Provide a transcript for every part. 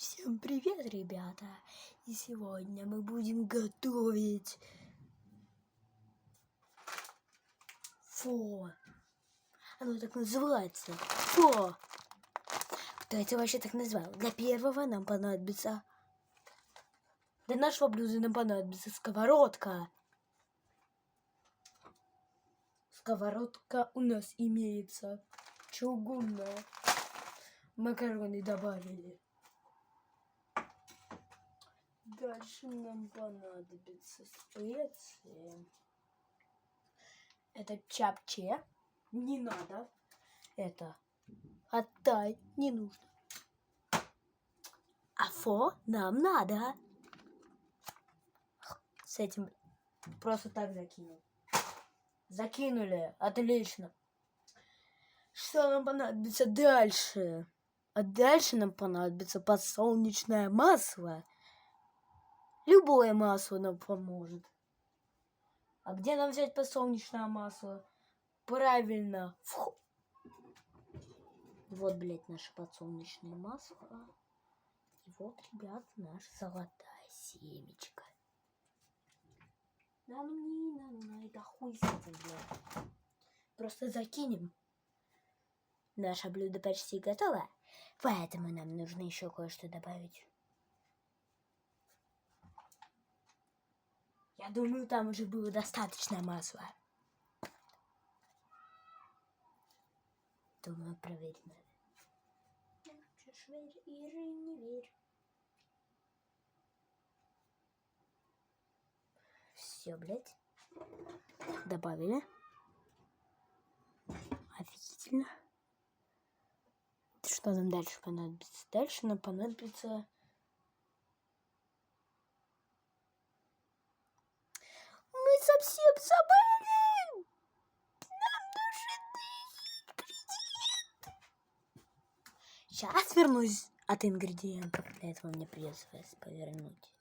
Всем привет, ребята! И сегодня мы будем готовить фо. Оно так называется. Фо. Кто это вообще так назвал? Для первого нам понадобится... Для нашего блюда нам понадобится сковородка. Сковородка у нас имеется чугунная. Макароны добавили. Дальше нам понадобится специи. Это чапче. Не надо. Это оттай. Не нужно. А фо нам надо. С этим просто так закинул. Закинули. Отлично. Что нам понадобится дальше? А дальше нам понадобится подсолнечное масло. Любое масло нам поможет. А где нам взять подсолнечное масло? Правильно. Вот, блядь, наше подсолнечное масло. И вот, ребят, наша золотая семечка. Да ну не надо, это хуй с этим, блядь. Просто закинем. Наше блюдо почти готово, поэтому нам нужно еще кое-что добавить. Я думаю, там уже было достаточно масла. Думаю, проверить надо. Хочешь верь или не верь. Все, блядь. Добавили. Офигительно. Что нам дальше понадобится? Дальше нам понадобится... Мы совсем забыли! Нам нужен ингредиент! Сейчас вернусь от ингредиентов. Для этого мне придется вас повернуть.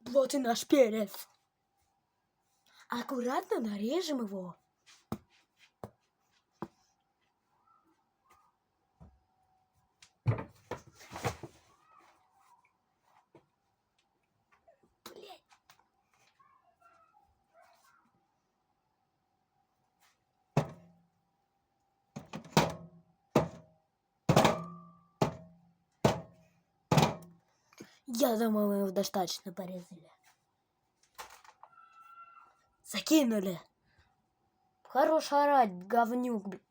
Вот и наш перец. Аккуратно нарежем его. Блядь. Я думаю, мы его достаточно порезали. Закинули. Хорош орать, говнюк, блядь.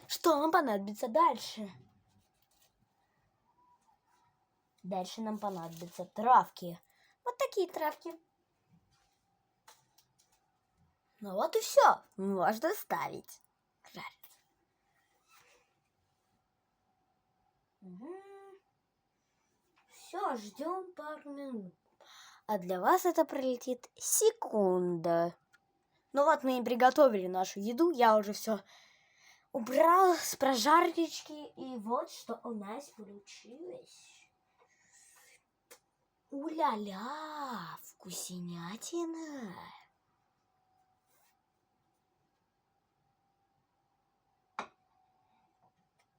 Что нам понадобится дальше? Дальше нам понадобятся травки. Вот такие травки. Ну вот и все. Можно ставить. Жарится. Угу. Все, ждем пару минут. А для вас это пролетит секунда. Ну вот мы и приготовили нашу еду. Я уже все убрал с прожарочки. И вот что у нас получилось. У-ля-ля, вкуснятина.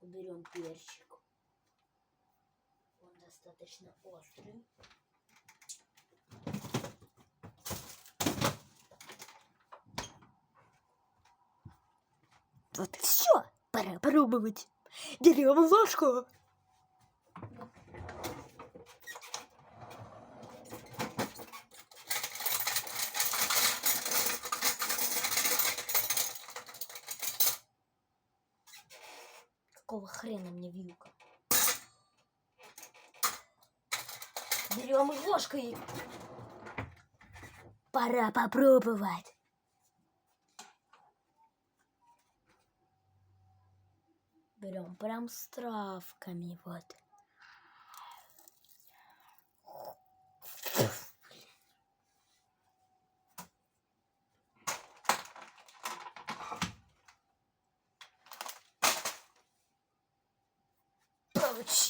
Уберем перчик. Он достаточно острый. Вот и все. Пора пробовать. Берем ложку. Какого хрена мне вилка? Берем ложкой. Пора попробовать. Берем прям с травками, вот.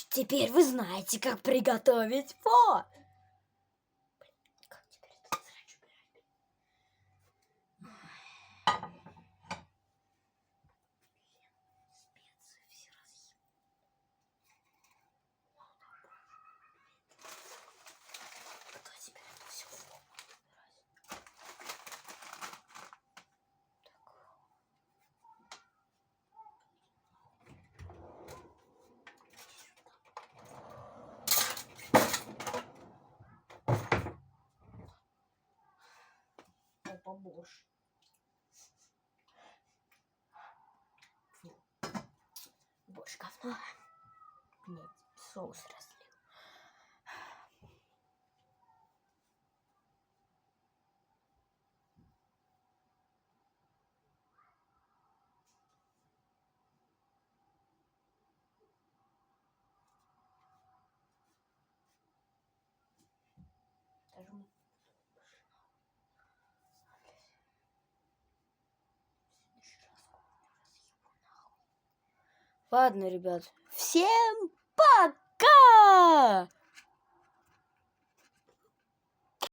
Теперь вы знаете, как приготовить фо. Как теперь это срач убирать? Специи все разъем. Кто теперь это все фо будет убирать? Побольше. Больше говна. Блять, соус разлил. Даже мы... Ладно, ребят, всем пока!